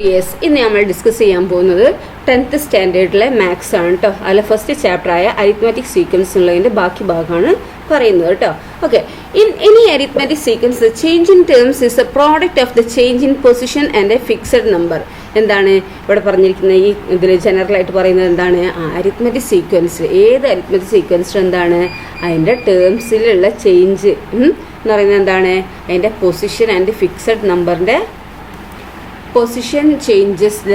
Yes, ഇന്ന് നമ്മൾ discuss ചെയ്യാൻ പോകുന്നത് 10th സ്റ്റാൻഡേർഡിലെ മാത്സ് ആണ് കേട്ടോ. അതിൽ ഫസ്റ്റ് ചാപ്റ്ററായ അരിത്മാറ്റിക് സീക്വൻസ് ഉള്ളതിൻ്റെ ബാക്കി ഭാഗമാണ് പറയുന്നത് കേട്ടോ. Okay, in any arithmetic sequence change in terms is A product of the change in position and A fixed number. എന്താണ് ഇവിടെ പറഞ്ഞിരിക്കുന്നത്? ഈ ഇതിൽ ജനറലായിട്ട് പറയുന്നത് എന്താണ്? അരിത്മാറ്റിക് സീക്വൻസ്, ഏത് അരിത്മാറ്റിക് സീക്വൻസ് എന്താണ് അതിൻ്റെ ടേംസിലുള്ള ചേഞ്ച് എന്ന് പറയുന്നത് എന്താണ്? അതിൻ്റെ പൊസിഷൻ ആൻഡ് ഫിക്സഡ് നമ്പറിൻ്റെ പൊസിഷൻ ചേഞ്ചസിൽ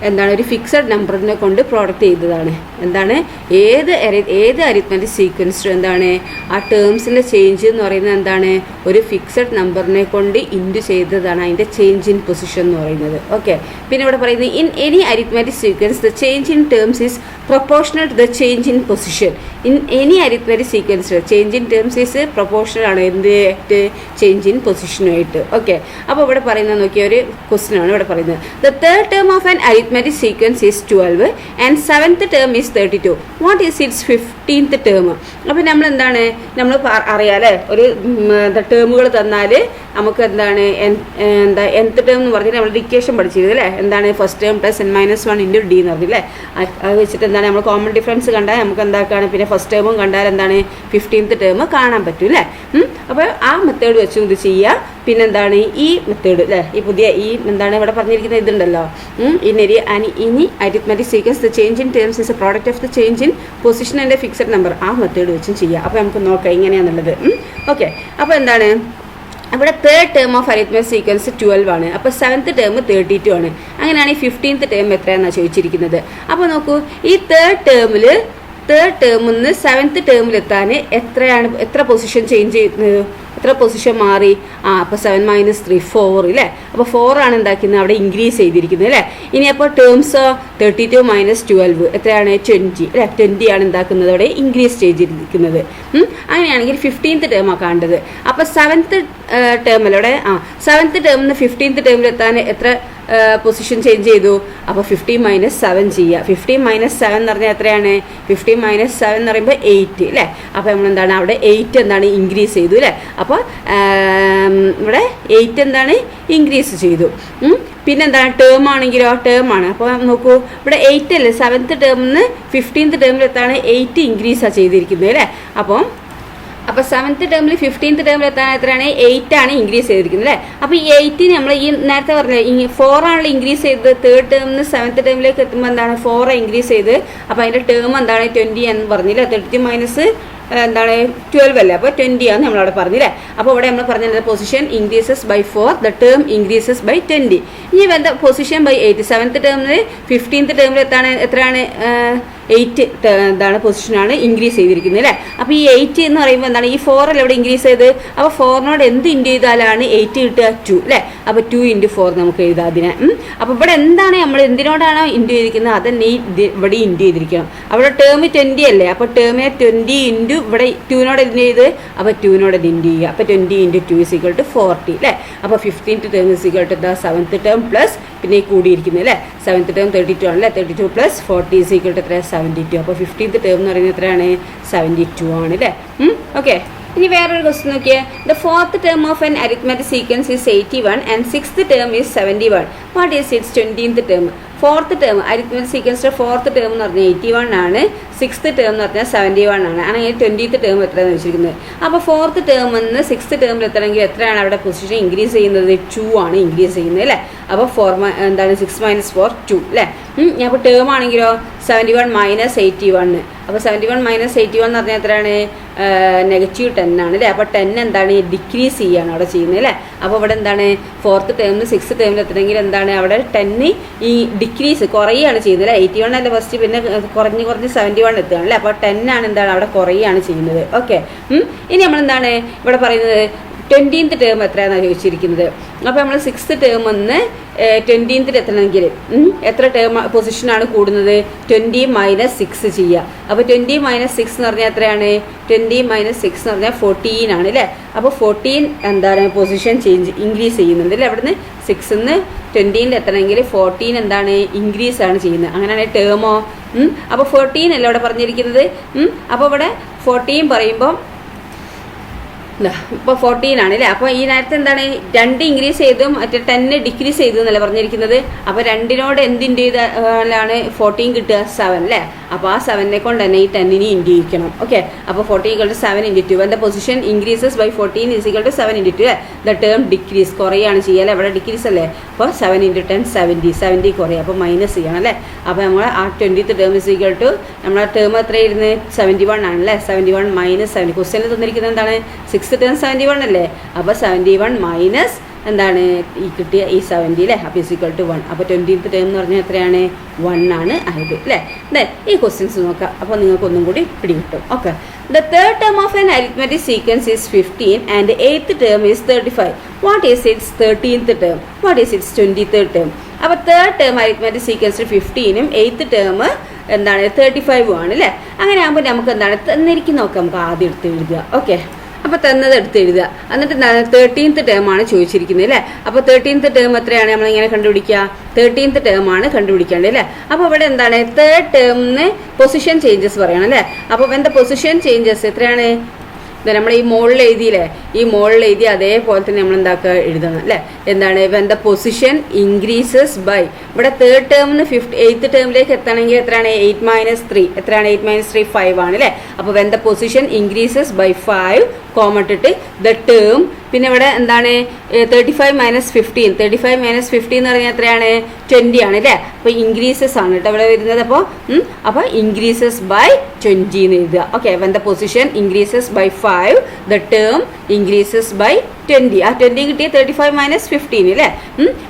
എന്താണ് ഒരു ഫിക്സഡ് നമ്പറിനെ കൊണ്ട് പ്രോഡക്റ്റ് ചെയ്തതാണ്. എന്താണ്? ഏത് അരിത്മാറ്റിക് സീക്വൻസിലും എന്താണ് ആ ടേംസിൻ്റെ ചേഞ്ച് എന്ന് പറയുന്നത് എന്താണ്? ഒരു ഫിക്സഡ് നമ്പറിനെ കൊണ്ട് ഇൻറ്റു ചെയ്തതാണ് അതിൻ്റെ ചേഞ്ച് ഇൻ പൊസിഷൻ എന്ന് പറയുന്നത്. ഓക്കെ, പിന്നെ ഇവിടെ പറയുന്നത് in any arithmetic sequence the change in terms is proportional to the change in position. In any arithmetic sequence change in terms is proportional ആണ് എന്ത് ചേഞ്ച് ഇൻ പൊസിഷനുമായിട്ട്. ഓക്കെ, അപ്പോൾ ഇവിടെ പറയുന്നത് നോക്കിയ ഒരു ക്വസ്റ്റ്യൻ ആണ് ഇവിടെ പറയുന്നത്. The third term of an arithmetic sequence is 12 and seventh term is 32. What is its 15th term? അപ്പോൾ നമ്മൾ എന്താണ് നമ്മൾ അറിയാമല്ലേ, ഒരു ടേമുകൾ തന്നാൽ നമുക്ക് എന്താണ് nth ടേം എന്ന് പറഞ്ഞാൽ നമ്മൾ ഇക്വേഷൻ പഠിച്ചിരുന്നത് അല്ലേ? എന്താണ് first term plus n-1 into D എന്ന് പറഞ്ഞില്ലേ? അത് വെച്ചിട്ട് എന്താണ് നമ്മൾ കോമൺ ഡിഫറൻസ് കണ്ടാൽ നമുക്ക് എന്താക്കാണ്, പിന്നെ ഫസ്റ്റ് ടേമും കണ്ടാൽ എന്താണ് 15th ടേം കാണാൻ പറ്റും അല്ലേ? അപ്പോൾ ആ മെത്തേഡ് വെച്ച് ഇത് ചെയ്യുക. പിന്നെന്താണ് ഈ മെത്തേഡ് അല്ലേ, ഈ പുതിയ ഈ എന്താണ് ഇവിടെ പറഞ്ഞിരിക്കുന്ന ഇതുണ്ടല്ലോ, ഇനി arithmetic sequence the change in terms is A product of the change in position and fixed number. ആ മെത്തേഡ് വെച്ചും ചെയ്യുക. അപ്പോൾ നമുക്ക് നോക്കാം എങ്ങനെയാണെന്നുള്ളത്. ഓക്കെ, അപ്പോൾ എന്താണ് ഇവിടെ third term of arithmetic sequence 12 ആണ്. അപ്പോൾ സെവൻത്ത് ടേം 32 ആണ്. അങ്ങനെയാണെങ്കിൽ 15th ടേം എത്രയാണെന്നാണ് ചോദിച്ചിരിക്കുന്നത്. അപ്പോൾ നോക്കൂ, ഈ തേർഡ് ടേമിൽ നിന്ന് സെവൻത്ത് ടേമിലെത്താൻ എത്ര പൊസിഷൻ ചേഞ്ച് ചെയ്യുന്നത്? എത്ര പൊസിഷൻ മാറി? അപ്പോൾ 7 - 3 4 അല്ലേ? അപ്പോൾ 4 ആണ് എന്താക്കുന്നത് അവിടെ ഇൻക്രീസ് ചെയ്തിരിക്കുന്നത് അല്ലേ? ഇനി അപ്പോൾ ടേംസോ 32 - 12 എത്രയാണ്? 20 അല്ലേ? 20 ആണ് എന്താക്കുന്നത് അവിടെ ഇൻക്രീസ് ചെയ്തിരിക്കുന്നത്. അങ്ങനെയാണെങ്കിൽ 15th ടേമാണ് കാണേണ്ടത്. അപ്പോൾ സെവൻത്ത് ടേമിലൂടെ സെവൻത്ത് ടേമിൽ നിന്ന് 15th ടേമിലെത്താൻ എത്ര പൊസിഷൻ ചേഞ്ച് ചെയ്തു? അപ്പോൾ 15 - 7 ചെയ്യുക. 15 - 7 എന്ന് പറഞ്ഞാൽ എത്രയാണ്? 15 - 7 എന്ന് പറയുമ്പോൾ 8 അല്ലേ? അപ്പോൾ നമ്മളെന്താണ് അവിടെ 8 എന്താണ് ഇൻക്രീസ് ചെയ്തു അല്ലേ? അപ്പോൾ ഇവിടെ 8 എന്താണ് ഇൻക്രീസ് ചെയ്തു. പിന്നെന്താണ് ടേം ആണെങ്കിലോ ടേമാണ്. അപ്പോൾ നോക്കൂ, ഇവിടെ 8 അല്ലേ? സെവൻത്ത് ടേമിൽ നിന്ന് 15th ടേമിലെത്താണ് 8 ഇൻക്രീസാണ് ചെയ്തിരിക്കുന്നത് അല്ലേ? അപ്പോൾ സെവൻത്ത് ടേമിൽ 15th ടേമിൽ എത്താൻ എത്രയാണ്? 8 ആണ് ഇൻക്രീസ് ചെയ്തിരിക്കുന്നത് അല്ലേ? അപ്പോൾ ഈ 8 നമ്മൾ ഈ നേരത്തെ പറഞ്ഞില്ലേ 4 ആണല്ലോ ഇൻക്രീസ് ചെയ്തത്. തേർഡ് ടേമിൽ നിന്ന് സെവൻത്ത് ടേമിലേക്ക് എത്തുമ്പോൾ എന്താണ് 4 ഇൻക്രീസ് ചെയ്ത്. അപ്പോൾ അതിൻ്റെ ടേം എന്താണ് 20 എന്ന് പറഞ്ഞില്ല? 30 - എന്താണ് 12 അല്ലേ? അപ്പോൾ 20 ആണ് നമ്മളവിടെ പറഞ്ഞില്ലേ? അപ്പോൾ ഇവിടെ നമ്മൾ പറഞ്ഞത് position increases by 4, the term increases by 20. ഇനി എന്താ പൊസിഷൻ ബൈ 8. സെവൻത്ത് ടേമിൽ 15th ടേമിൽ എത്രയാണ്? 8 എന്താണ് പൊസിഷനാണ് ഇൻക്രീസ് ചെയ്തിരിക്കുന്നത് അല്ലേ? അപ്പോൾ ഈ 8 എന്ന് പറയുമ്പോൾ എന്താണ് ഈ 4 അല്ലേ ഇവിടെ ഇൻക്രീസ് ചെയ്ത്? അപ്പോൾ 4നോട് എന്ത് ഇൻറ്റു ചെയ്താലാണ് 8 കിട്ടുക? 2 അല്ലേ? അപ്പോൾ 2 × 4 നമുക്ക് എഴുതാം അതിനെ. അപ്പോൾ ഇവിടെ എന്താണ് നമ്മൾ എന്തിനോടാണോ ഇൻറ്റു ചെയ്തിരിക്കുന്നത് അതന്നെ ഇവിടെ ഇൻറ്റു ചെയ്തിരിക്കണം. അവിടെ ടേം 20 അല്ലേ? അപ്പോൾ ടേമിനെ 20 ഇൻറ്റു ഇവിടെ 2നോട് ഇൻറ്റു ചെയ്ത്, അപ്പോൾ 2നോട് ഇൻറ്റു ചെയ്യുക. അപ്പോൾ 20 × 2 = 40 അല്ലേ? അപ്പോൾ 15th term = 7th term plus പിന്നെ കൂടിയിരിക്കുന്നത് അല്ലേ? 7th ടേം 32 ആണല്ലേ? 32 + 40 = എത്ര? 72. അപ്പോൾ 15th ടേം എന്ന് പറയുന്നത് എത്രയാണ്? 72 ആണ് അല്ലേ? ഓക്കെ, ഇനി വേറൊരു ക്വസ്റ്റ്യൻ നോക്കിയേ. The fourth term of an arithmetic sequence is 81 and sixth term is 71. What is its 20th term? Fourth term arithmetic സീക്വൻസിൻ്റെ ഫോർത്ത് ടേം എന്ന് പറഞ്ഞാൽ 81 ആണ്. സിക്സ്ത് ടേം എന്ന് പറഞ്ഞാൽ 71 ആണ്. അങ്ങനെ 20th ടേം എത്രയാണെന്ന് വെച്ചിരിക്കുന്നത്. അപ്പോൾ ഫോർത്ത് ടേമിൽ നിന്ന് സിക്സ്ത് ടേമിൽ എത്തണമെങ്കിൽ എത്രയാണ് അവിടെ പൊസിഷൻ ഇൻക്രീസ് ചെയ്യുന്നത്? 2 ആണ് ഇൻക്രീസ് ചെയ്യുന്നത് അല്ലേ? അപ്പോൾ 6 - 4 2 അല്ലേ? അപ്പോൾ ടേം ആണെങ്കിലോ 71 - 81. അപ്പോൾ 71 - 81 എന്ന് പറഞ്ഞാൽ എത്രയാണ്? -10 ആണ് അല്ലേ? അപ്പോൾ 10 എന്താണ് ഡിക്രീസ് ചെയ്യുകയാണ് അവിടെ ചെയ്യുന്നത് അല്ലേ? അപ്പോൾ ഇവിടെ എന്താണ് ഫോർത്ത് ടേമിൽ സിക്സ്ത് ടേമിൽ എത്തണമെങ്കിൽ എന്താണ് അവിടെ 10 ഈ ഡിക്രീസ് കുറയുകയാണ് ചെയ്യുന്നത് അല്ലേ? 81 അല്ലേ ഫസ്റ്റ്, പിന്നെ കുറഞ്ഞ് 71 എത്തുകയാണ് അല്ലേ? അപ്പോൾ 10 ആണ് എന്താണ് അവിടെ കുറയുകയാണ് ചെയ്യുന്നത്. ഓക്കെ, ഇനി നമ്മളെന്താണ് ഇവിടെ പറയുന്നത് 20th ടേം എത്രയാണെന്നാണ് ചോദിച്ചിരിക്കുന്നത്. അപ്പോൾ നമ്മൾ സിക്സ്ത് ടേമിൽ നിന്ന് 20th എത്തണമെങ്കിൽ എത്ര ടേം പൊസിഷനാണ് കൂടുന്നത്? 20 - 6 ചെയ്യുക. അപ്പോൾ 20 - 6 എന്ന് പറഞ്ഞാൽ എത്രയാണ്? 20 - 6 എന്ന് പറഞ്ഞാൽ 14 ആണ് അല്ലേ? അപ്പോൾ 14 എന്താണ് പൊസിഷൻ ചേഞ്ച് ഇൻക്രീസ് ചെയ്യുന്നുണ്ട് അല്ലേ? അവിടുന്ന് 6 നിന്ന് 20ൽ എത്തണമെങ്കിൽ 14 എന്താണ് ഇൻക്രീസ് ആണ് ചെയ്യുന്നത്. അങ്ങനെയാണെങ്കിൽ ടേമോ അപ്പോൾ 14 അല്ലേ ഇവിടെ പറഞ്ഞിരിക്കുന്നത്. അപ്പോൾ ഇവിടെ 14 പറയുമ്പോൾ ഇപ്പോൾ 14 ആണ് അല്ലേ. അപ്പോൾ ഈ നേരത്തെ എന്താണ് 2 ഇൻക്രീസ് ചെയ്തും മറ്റേ 10 ഡിക്രീസ് ചെയ്തു എന്നല്ല പറഞ്ഞിരിക്കുന്നത്. അപ്പോൾ 2നോട് എന്ത് ഇൻറ്റു ചെയ്താലാണ് 14 കിട്ടുക? 7 അല്ലേ. അപ്പോൾ ആ 7നെ കൊണ്ട് തന്നെ ഈ 10നെ ഇൻറ്റു ചെയ്യിക്കണം. ഓക്കെ, അപ്പോൾ 14 = 7 × 2. When the position increases by 14 = 7 × 2. The term decrease കുറയാണ് ചെയ്യുക അല്ലേ. ഇവിടെ ഡിക്രീസ് അല്ലേ. അപ്പോൾ 7 × 10 70 കുറയും. അപ്പോൾ മൈനസ് ചെയ്യണം അല്ലേ. അപ്പോൾ നമ്മൾ ആ 20th ടേം = നമ്മളെ ടേം എത്രയായിരുന്നു? 71 ആണല്ലേ. 71 - 70. ക്വസ്റ്റ്യനിൽ തന്നിരിക്കുന്നത് എന്താണ്? 6th ടേം 71 അല്ലേ. അപ്പോൾ 71 മൈനസ് എന്താണ് ഈ കിട്ടിയ ഈ 70 അല്ലേ. അപ്പോൾ = 1. അപ്പോൾ 20th ടേം എന്ന് പറഞ്ഞാൽ എത്രയാണ്? 1 ആണ് ആയത് അല്ലേ. ഈ ക്വസ്റ്റ്യൻസ് നോക്കാം. അപ്പോൾ നിങ്ങൾക്ക് ഒന്നും കൂടി പിടികിട്ടും. Okay, the third term of an arithmetic sequence is 15 and 8th term is 35. What is its 13th term? What is its 23rd term? അപ്പോൾ തേർഡ് ടേം അരിത്മെറ്റിക് സീക്വൻസിൽ 15ഉം 8th ടേം എന്താണ് 35 ആണ് അല്ലേ. അങ്ങനെ ആകുമ്പോൾ നമുക്ക് എന്താണ് തന്നിരിക്കുന്ന നോക്കാം. നമുക്ക് ആദ്യം എടുത്ത് എഴുതുക. ഓക്കെ, അപ്പോൾ തന്നത് എടുത്ത് എഴുതുക. എന്നിട്ട് എന്താണ് 13th ടേം ആണ് ചോദിച്ചിരിക്കുന്നത് അല്ലേ. അപ്പോൾ 13th ടേം എത്രയാണ് നമ്മളിങ്ങനെ കണ്ടുപിടിക്കുക? 13th ടേം ആണ് കണ്ടുപിടിക്കേണ്ടത് അല്ലേ. അപ്പോൾ ഇവിടെ എന്താണ് തേർഡ് ടേമിന് പൊസിഷൻ ചേഞ്ചസ് പറയണം അല്ലേ. അപ്പോൾ എന്താ പൊസിഷൻ ചേഞ്ചസ് എത്രയാണ്? നമ്മൾ ഈ മുകളിൽ എഴുതിയില്ലേ, ഈ മുകളിൽ എഴുതി അതേപോലെ തന്നെ നമ്മൾ എന്താക്കുക എഴുതണം അല്ലേ. എന്താണ് when the position increases by, ഇവിടെ തേർഡ് ടേമിന് 8th ടേമിലേക്ക് എത്തണമെങ്കിൽ എത്രയാണ്? 8 - 3 എത്രയാണ്? 8 - 3 5 ആണ് അല്ലേ. അപ്പോൾ when the position increases by 5 comma ഇട്ടിട്ട് ദ ടേം, പിന്നെ ഇവിടെ എന്താണ് 35 - 15. 35 - 15 എന്ന് പറഞ്ഞാൽ എത്രയാണ്? 20 ആണ് അല്ലേ. അപ്പോൾ ഇൻക്രീസസ് ആണ് കേട്ടോ ഇവിടെ വരുന്നത്. അപ്പോൾ ഇൻക്രീസസ് ബൈ 20 എന്ന് എഴുതുക. Okay, when the position increases by 5 the term increases by 20. ആ 20 കിട്ടിയ 35 - 15 അല്ലേ.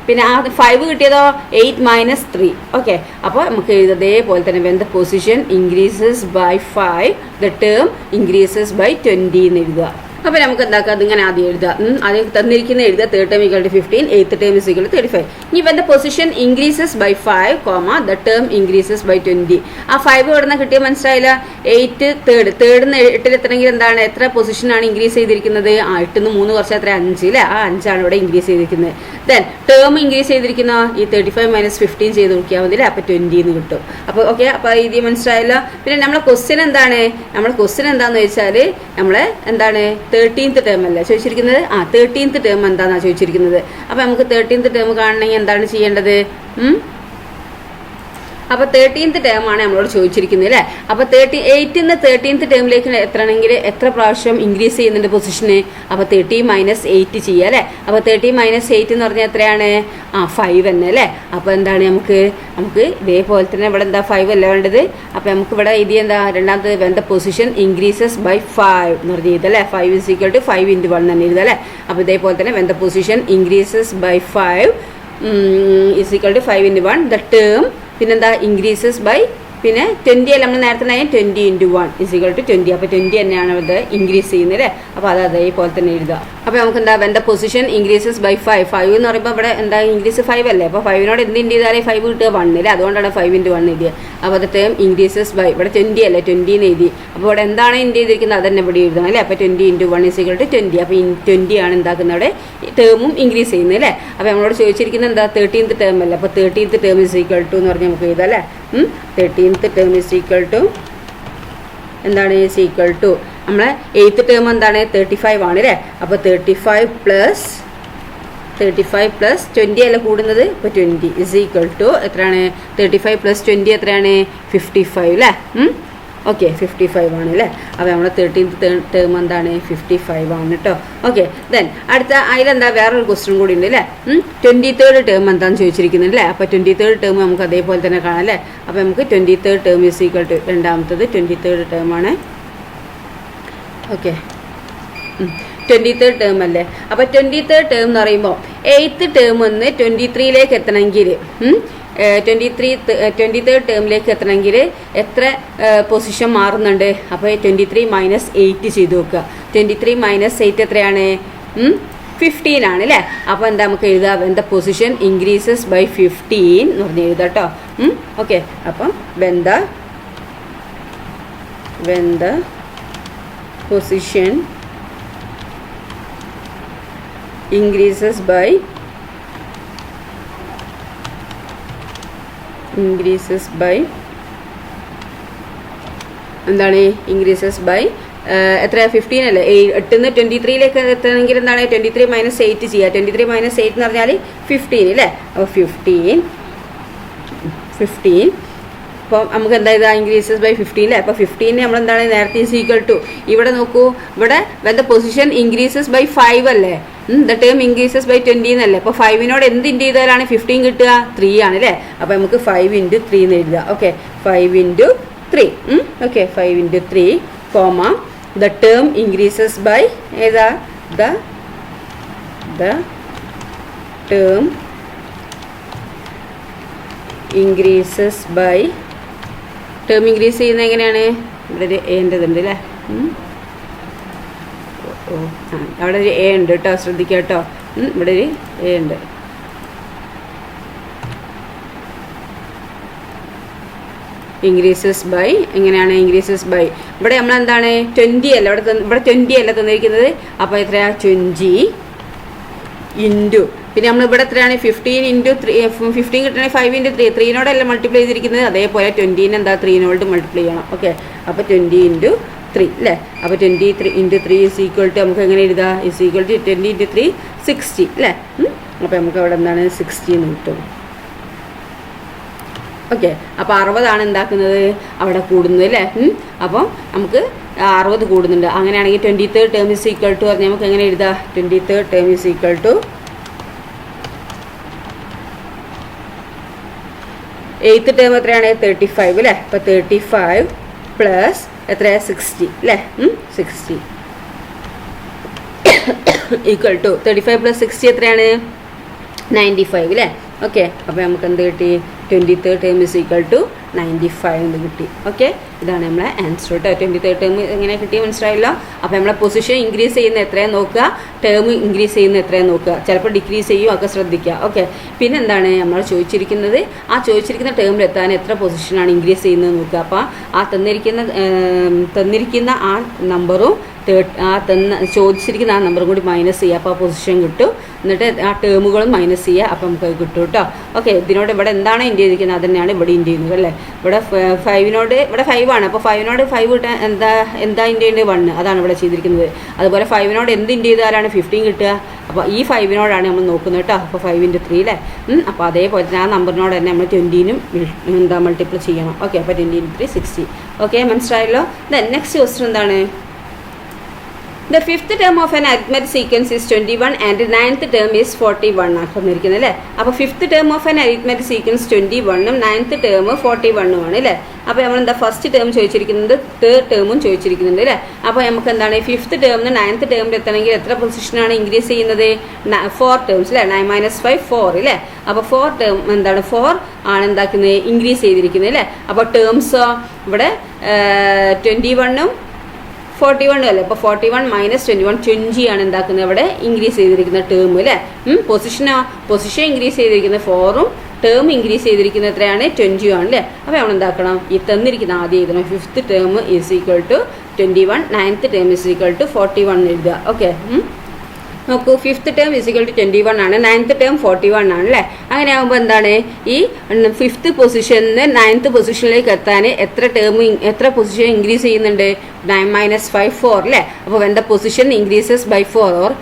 പിന്നെ ആ 5 കിട്ടിയതോ 8 - 3. ഓക്കെ, അപ്പോൾ നമുക്ക് എഴുതതേപോലെ തന്നെ when the position increases by 5 the term increases by 20 എന്ന് എഴുതുക. അപ്പോൾ നമുക്ക് എന്താക്കുക? അതിങ്ങനെ ആദ്യം എഴുതുക. ആദ്യം തന്നിരിക്കുന്ന എഴുതുക. Third term = 15, 8th term = 35. ഇനി when the position increases by 5 comma the term increases by 20. ആ 5 എവിടെ നിന്ന് കിട്ടിയ മനസ്സിലായില്ല? 8 തേർഡിന്ന് 8ൽ എത്തണമെങ്കിൽ എന്താണ് എത്ര പൊസിഷനാണ് ഇൻക്രീസ് ചെയ്തിരിക്കുന്നത്? 8ന്ന് 3 കുറച്ച് എത്ര? 5 അല്ലേ. ആ 5 ആണ് ഇവിടെ ഇൻക്രീസ് ചെയ്തിരിക്കുന്നത്. ദെൻ ടേം ഇൻക്രീസ് ചെയ്തിരിക്കുന്ന ഈ 35 - 15 ചെയ്ത് നോക്കിയാൽ മതി. അപ്പോൾ 20 എന്ന് കിട്ടും. അപ്പോൾ ഓക്കെ, അപ്പോൾ ഇത് മനസ്സിലായല്ലോ. പിന്നെ നമ്മളെ ക്വസ്റ്റ്യൻ എന്താണ്? നമ്മുടെ ക്വസ്റ്റ്യൻ എന്താണെന്ന് വെച്ചാൽ നമ്മളെ എന്താണ് 13th ടേം അല്ലേ ചോദിച്ചിരിക്കുന്നത്. 13th ടേം എന്താണെന്നാണ് ചോദിച്ചിരിക്കുന്നത്. അപ്പോൾ നമുക്ക് 13th ടേം കാണണമെങ്കിൽ എന്താണ് ചെയ്യേണ്ടത്? അപ്പോൾ 13th ടേം ആണ് നമ്മളോട് ചോദിച്ചിരിക്കുന്നത് അല്ലേ. അപ്പോൾ 8ന്ന് 13th ടേമിലേക്ക് എത്തണമെങ്കിൽ എത്ര പ്രാവശ്യം ഇൻക്രീസ് ചെയ്യുന്നുണ്ട് പൊസിഷന്? അപ്പോൾ 30 - 8 ചെയ്യുക അല്ലേ. അപ്പോൾ 30 - 8 എന്ന് പറഞ്ഞാൽ എത്രയാണ്? 5 തന്നെ അല്ലേ. അപ്പോൾ എന്താണ് നമുക്ക് ഇതേപോലെ തന്നെ ഇവിടെ എന്താ 5 അല്ല വേണ്ടത്. അപ്പോൾ നമുക്ക് ഇവിടെ ഇത് എന്താ രണ്ടാമത് when the position increases by 5 എന്ന് പറഞ്ഞ് എഴുതല്ലേ. 5 = 5 × 1 തന്നെ എഴുതുക അല്ലേ. അപ്പോൾ ഇതേപോലെ തന്നെ when the position increases by 5 = 5 × 1 the term പിന്നെന്താ ഇൻക്രീസസ് ബൈ പിന്നെ 20 അല്ല നമ്മൾ നേരത്തെ 20 × 1 = 20. അപ്പോൾ 20 തന്നെയാണ് ഇത് ഇൻക്രീസ് ചെയ്യുന്നത് അല്ലേ. അപ്പോൾ അത് അതേപോലെ തന്നെ എഴുതുക. അപ്പോൾ നമുക്ക് എന്താ when the position increases by 5 എന്ന് പറയുമ്പോൾ ഇവിടെ എന്താ ഇൻക്രീസ് 5 അല്ലേ. അപ്പോൾ 5നോട് എന്ത് ചെയ്താലേ 5 കിട്ടുക? 1 അല്ലേ. അതുകൊണ്ടാണ് 5 × 1 എഴുതിയത്. അപ്പോൾ അത് ടേം ഇൻക്രീസസ് ബൈ ഇവിടെ 20 അല്ലേ, 20 എന്ന് എഴുതി. അപ്പോൾ ഇവിടെ എന്താണ് ഇൻഡ് ചെയ്തിരിക്കുന്നത് അത് തന്നെ ഇവിടെ എഴുതണം അല്ലേ. അപ്പോൾ 20 × 1 = 20. അപ്പോൾ 20 ആണ് എന്താക്കുന്നത് അവിടെ ടേമും ഇൻക്രീസ് ചെയ്യുന്നത് അല്ലേ. അപ്പോൾ നമ്മളോട് ചോദിച്ചിരിക്കുന്നത് എന്താ 13th ടേം അല്ലേ. അപ്പോൾ 13th ടേം = എന്ന് പറഞ്ഞാൽ നമുക്ക് എഴുതാം അല്ലേ. 13th ടേം എന്താണ് നമ്മളെ 8th ടേം എന്താണ് 35 ആണ് അല്ലേ. അപ്പോൾ 35 + 20 അല്ല കൂടുന്നത്. അപ്പോൾ 20 = എത്രയാണ്? 35 + 20 എത്രയാണ്? 55 അല്ലേ. ഓക്കെ, 55 ആണ് അല്ലേ. അപ്പോൾ നമ്മുടെ 13th ടേം എന്താണ് 55 ആണ് കേട്ടോ. ഓക്കെ, ദെൻ അടുത്ത അതിലെന്താ വേറൊരു ക്വസ്റ്റ്യൻ കൂടി ഉണ്ട് അല്ലേ. 23rd ടേം എന്താണെന്ന് ചോദിച്ചിരിക്കുന്നത് അല്ലേ. അപ്പോൾ 23rd ടേം നമുക്ക് അതേപോലെ തന്നെ കാണാം അല്ലേ. അപ്പോൾ നമുക്ക് 23rd ടേം = രണ്ടാമത്തത് 23rd ടേം ആണ്. ഓക്കെ, 23rd ടേം അല്ലേ. അപ്പോൾ 23rd ടേം എന്ന് പറയുമ്പോൾ 8th ടേം ഒന്ന് 23ലേക്ക് എത്തണമെങ്കിൽ 23rd ടേമിലേക്ക് എത്തണമെങ്കിൽ എത്ര പൊസിഷൻ മാറുന്നുണ്ട്? അപ്പോൾ 23 - 8 ചെയ്ത് നോക്കുക. 23 - 8 എത്രയാണ്? 15 ആണ് അല്ലേ. അപ്പോൾ എന്താ നമുക്ക് എഴുതാം? When the position increases by 15 എന്ന് പറഞ്ഞ് എഴുതാം കേട്ടോ. ഓക്കെ, അപ്പം when the position increases by എന്താണ് increases by എത്ര 15 അല്ലേ, 8 നിന്ന് 23 എത്തണമെങ്കിൽ എന്താണ് 23 - 8 ചെയ്യുക. 23 - 8 എന്ന് പറഞ്ഞാൽ 15 അല്ലേ. അപ്പോൾ 15 അപ്പോൾ നമുക്ക് എന്താ ഇത് ഇൻക്രീസസ് ബൈ 15 അല്ലേ. അപ്പോൾ 15 നമ്മൾ എന്താണ് നേരത്തെ ഈസ് ഈക്വൽ ടു, ഇവിടെ നോക്കൂ, ഇവിടെ when the position increases by 5 അല്ലേ, ദ ടേം ഇൻക്രീസസ് ബൈ 20 എന്നല്ലേ. അപ്പോൾ 5നോട് എന്ത് ഇൻറ്റു ചെയ്താലാണ് 15 കിട്ടുക? 3 ആണ് അല്ലേ. അപ്പോൾ നമുക്ക് 5 × 3 എന്ന് എഴുതുക. Okay, 5 × 3. Okay, 5 × 3 comma the term increases by ഏതാ, the term increases by, term increase ചെയ്യുന്നത് എങ്ങനെയാണ്? ഇവിടെ ഒരു ഏൻ്റെതുണ്ട് അല്ലേ. അവിടെ ഒരു എ ഉണ്ട് കേട്ടോ, ശ്രദ്ധിക്കുക കേട്ടോ. ഇവിടെ ഒരു എ ഉണ്ട്. ഇൻക്രീസസ് ബൈ എങ്ങനെയാണ്? ഇൻക്രീസസ് ബൈ ഇവിടെ നമ്മൾ എന്താണ് 20 അല്ല, ഇവിടെ 20 അല്ല തന്നിരിക്കുന്നത്. അപ്പോൾ എത്രയാ? 20 ഇൻറ്റു, പിന്നെ നമ്മൾ ഇവിടെ എത്രയാണ് 15 × 3, 15 കിട്ടണമെങ്കിൽ 5 × 3, 3നോടല്ല മൾട്ടിപ്ലൈ ചെയ്തിരിക്കുന്നത്. അതേപോലെ 20 എന്താ 3നോട് മൾട്ടിപ്ലൈ ചെയ്യണം. ഓക്കെ, അപ്പോൾ 20 × 3 അല്ലേ. അപ്പോൾ 20 × 3 ഈസ് ഈക്വൽ ടു നമുക്ക് എങ്ങനെ എഴുതാം? ഈസ് ഈക്വൽ ടു 20 × 3 60 അല്ലേ. അപ്പോൾ നമുക്ക് അവിടെ എന്താണ് 60 എന്ന് കിട്ടും. ഓക്കെ, അപ്പോൾ 60 എന്താക്കുന്നത് അവിടെ കൂടുന്നത് അല്ലേ. അപ്പോൾ നമുക്ക് 60 കൂടുന്നുണ്ട്. അങ്ങനെയാണെങ്കിൽ 23rd term is equal to പറഞ്ഞാൽ നമുക്ക് എങ്ങനെ എഴുതാം? 23rd term is equal to 8th term എത്രയാണ്? 35 അല്ലേ. അപ്പോൾ 35 പ്ലസ് എത്രയാ? 60 അല്ലേ. 60 ഈക്വൽ ടു 35 + 60 എത്രയാണ്? 95 അല്ലേ. ഓക്കെ, അപ്പോൾ നമുക്ക് എന്ത് കിട്ടി? 23rd term is equal to 95 എന്ന് കിട്ടി. ഓക്കെ, ഇതാണ് നമ്മളെ ആൻസർ കേട്ടോ. 23rd ടേം എങ്ങനെ കിട്ടി മനസ്സിലായല്ലോ. അപ്പോൾ നമ്മളെ പൊസിഷൻ ഇൻക്രീസ് ചെയ്യുന്ന എത്രയാണ് നോക്കുക, ടേം ഇൻക്രീസ് ചെയ്യുന്ന എത്രയാണ് നോക്കുക, ചിലപ്പോൾ ഡിക്രീസ് ചെയ്യും ഒക്കെ ശ്രദ്ധിക്കുക. ഓക്കെ, പിന്നെ എന്താണ് നമ്മൾ ചോദിച്ചിരിക്കുന്നത്, ആ ചോദിച്ചിരിക്കുന്ന ടേമിൽ എത്താൻ എത്ര പൊസിഷനാണ് ഇൻക്രീസ് ചെയ്യുന്നത് നോക്കുക. അപ്പോൾ ആ തന്നിരിക്കുന്ന ആ നമ്പറും ചോദിച്ചിരിക്കുന്ന ആ നമ്പറും കൂടി മൈനസ് ചെയ്യുക. അപ്പോൾ ആ പൊസിഷൻ കിട്ടും. എന്നിട്ട് ആ ടേമുകളും മൈനസ് ചെയ്യുക. അപ്പോൾ നമുക്ക് അത് കിട്ടും കേട്ടോ. ഓക്കെ, ഇതിനോട് ഇവിടെ എന്താണ് ഇൻറ്റു ചെയ്തിരിക്കുന്നത് അത് തന്നെയാണ് ഇവിടെ ഇൻറ്റു ചെയ്യുന്നത് അല്ലേ. ഇവിടെ 5നോട് ഇവിടെ 5 ആണ്. അപ്പോൾ 5നോട് 5 കിട്ടാൻ എന്താ ഇൻറ്റു ചെയ്യുന്നത്? 1. അതാണ് ഇവിടെ ചെയ്തിരിക്കുന്നത്. അതുപോലെ 5നോട് എന്ത് ഇൻറ്റു ചെയ്താലാണ് 15 കിട്ടുക? അപ്പോൾ ഈ 5നോടാണ് നമ്മൾ നോക്കുന്നത് കേട്ടോ. അപ്പോൾ 5 × 3 അല്ലേ. അപ്പോൾ അതേപോലെ തന്നെ ആ നമ്പറിനോട് തന്നെ നമ്മൾ 20നും എന്താ മൾട്ടിപ്ലൈ ചെയ്യണം. ഓക്കെ, അപ്പോൾ 20 × 3 60. ഓക്കെ, മനസ്സിലായല്ലോ. ദെൻ നെക്സ്റ്റ് ക്വസ്റ്റ്യൻ എന്താണ്? The 5th term of an arithmetic sequence is 21 and the 9th term is 41 ആണ് തന്നിരിക്കുന്നത് അല്ലേ. അപ്പോൾ 5th term of an arithmetic sequence 21ഉം 9th term 41ഉം ആണ് അല്ലേ. അപ്പോൾ നമ്മൾ എന്താ ഫസ്റ്റ് ടേം ചോദിച്ചിരിക്കുന്നത്, തേർഡ് ടേമും ചോദിച്ചിരിക്കുന്നുണ്ട് അല്ലേ. അപ്പോൾ നമുക്ക് എന്താണ് 5th ടേമിന് 9th ടേമിൽ എത്തണമെങ്കിൽ എത്ര പൊസിഷനാണ് ഇൻക്രീസ് ചെയ്യുന്നത്? 4 ടേംസ് അല്ലേ. 9 - 5 4 അല്ലേ. അപ്പോൾ 4 ടേം എന്താണ് 4 ആണ് എന്താക്കുന്നത് ഇൻക്രീസ് ചെയ്തിരിക്കുന്നത് അല്ലേ. അപ്പോൾ ടേംസോ ഇവിടെ 21ഉം 41 അല്ലേ. അപ്പോൾ 41 - 21 20 ആണ് എന്താക്കുന്നത് ഇവിടെ ഇൻക്രീസ് ചെയ്തിരിക്കുന്ന ടേം അല്ലേ. പൊസിഷൻ ഇൻക്രീസ് ചെയ്തിരിക്കുന്നത് 4ഉം ടേം ഇൻക്രീസ് ചെയ്തിരിക്കുന്നത് എത്രയാണ്? 20 ആണ് അല്ലേ. അപ്പോൾ നമ്മൾ എന്താക്കണം? ഈ തന്നിരിക്കുന്ന ആദ്യം എഴുതണം. 5th term is equal to 21, 9th term is equal to 41 എഴുതുക. ഓക്കെ, നോക്കൂ, 5th term is equal to 21 ആണ്, 9th ടേം 41 ആണ് അല്ലേ. അങ്ങനെ ആകുമ്പോൾ എന്താണ് ഈ 5th പൊസിഷനിൽ നിന്ന് 9th പൊസിഷനിലേക്ക് എത്താൻ എത്ര പൊസിഷൻ ഇൻക്രീസ് ചെയ്യുന്നുണ്ട്? 9 - 5 4 അല്ലേ. അപ്പോൾ when the position increases by 4 or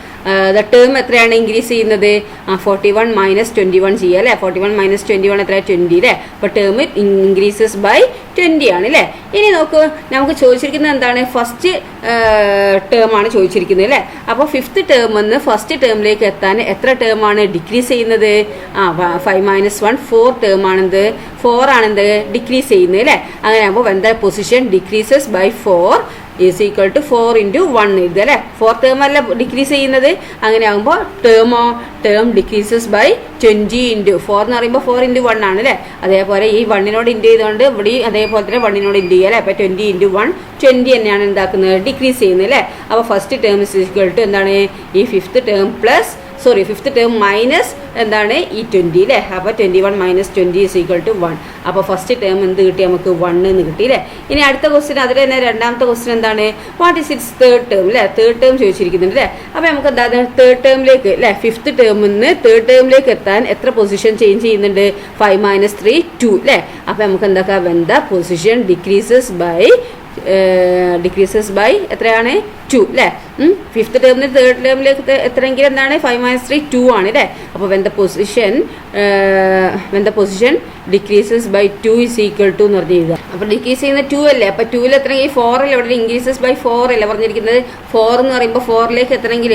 the term എത്രയാണ് ഇൻക്രീസ് ചെയ്യുന്നത്? 41 - 21 ചെയ്യുക അല്ലേ. 41 - 21 എത്രയാണ്? 20 അല്ലേ. അപ്പോൾ ടേം ഇൻക്രീസസ് ബൈ 20 ആണ് അല്ലേ. ഇനി നോക്കൂ, നമുക്ക് ചോദിച്ചിരിക്കുന്നത് എന്താണ്? ഫസ്റ്റ് ടേം ആണ് ചോദിച്ചിരിക്കുന്നത് അല്ലേ. അപ്പോൾ 5th ടേമിൽ നിന്ന് ഫസ്റ്റ് ടേമിലേക്ക് എത്താൻ എത്ര ടേമാണ് ഡിക്രീസ് ചെയ്യുന്നത്? 5 - 1 4 ടേം ആണെന്ത് 4 ആണെന്ത് ഡിക്രീസ് ചെയ്യുന്നത് അല്ലേ. അങ്ങനെ ആകുമ്പോൾ when the position decreases by 4 is equal to 4 × 1 എഴുതുക അല്ലേ. 4 ടേം അല്ല ഡിക്രീസ് ചെയ്യുന്നത്. അങ്ങനെ ആകുമ്പോൾ ടേം ഡിക്രീസസ് ബൈ 20 × 4 എന്ന് പറയുമ്പോൾ 4 × 1 ആണ് അല്ലേ. അതേപോലെ ഈ 1നോട് ഇൻറ്റു ചെയ്തുകൊണ്ട് ഇവിടെ അതേപോലെ തന്നെ 1നോട് ഇൻറ്റു ചെയ്യുക അല്ലേ. അപ്പോൾ 20 × 1 20 തന്നെയാണ് എന്താക്കുന്നത് ഡിക്രീസ് ചെയ്യുന്നത് അല്ലേ. അപ്പോൾ first term is equal to എന്താണ്? ഈ 5th term plus 5th term minus എന്താണ് ഈ 20 അല്ലേ. അപ്പോൾ 21 - 20 ഈസ് ഈക്വൽ ടു 1. അപ്പോൾ ഫസ്റ്റ് ടേം എന്ത് കിട്ടി? നമുക്ക് 1 എന്ന് കിട്ടി അല്ലേ. ഇനി അടുത്ത ക്വസ്റ്റ്യൻ അതിൽ തന്നെ രണ്ടാമത്തെ ക്വസ്റ്റ്യൻ എന്താണ്? What is it's third term അല്ലേ. തേർഡ് ടേം ചോദിച്ചിരിക്കുന്നുണ്ട് അല്ലേ. അപ്പോൾ നമുക്ക് എന്താ തേർഡ് ടേമിലേക്ക് അല്ലേ 5th ടേമിൽ നിന്ന് തേർഡ് ടേമിലേക്ക് എത്താൻ എത്ര പൊസിഷൻ ചേഞ്ച് ചെയ്യുന്നുണ്ട്? 5 - 3 2 അല്ലേ. അപ്പോൾ നമുക്ക് എന്താക്കാം? When the position decreases by decreases by എത്രയാണ് 2 അല്ലേ. ഫിഫ്ത്ത് ടേമിന് തേർഡ് ടേമിലേക്ക് എത്രയെങ്കിലും എന്താണ് 5 - 3 2 ആണ് അല്ലേ. അപ്പോൾ when the position decreases by 2 is equal to എന്ന് പറഞ്ഞ് എഴുതുക. അപ്പോൾ ഡിക്രീസ് ചെയ്യുന്ന 2 അല്ലേ. അപ്പോൾ 2ൽ എത്രയെങ്കിൽ 4 അല്ലേ, ഇവിടെ ഇൻക്രീസസ് ബൈ 4 അല്ലേ പറഞ്ഞിരിക്കുന്നത്. 4 എന്ന് പറയുമ്പോൾ 4ലേക്ക് എത്രയെങ്കിൽ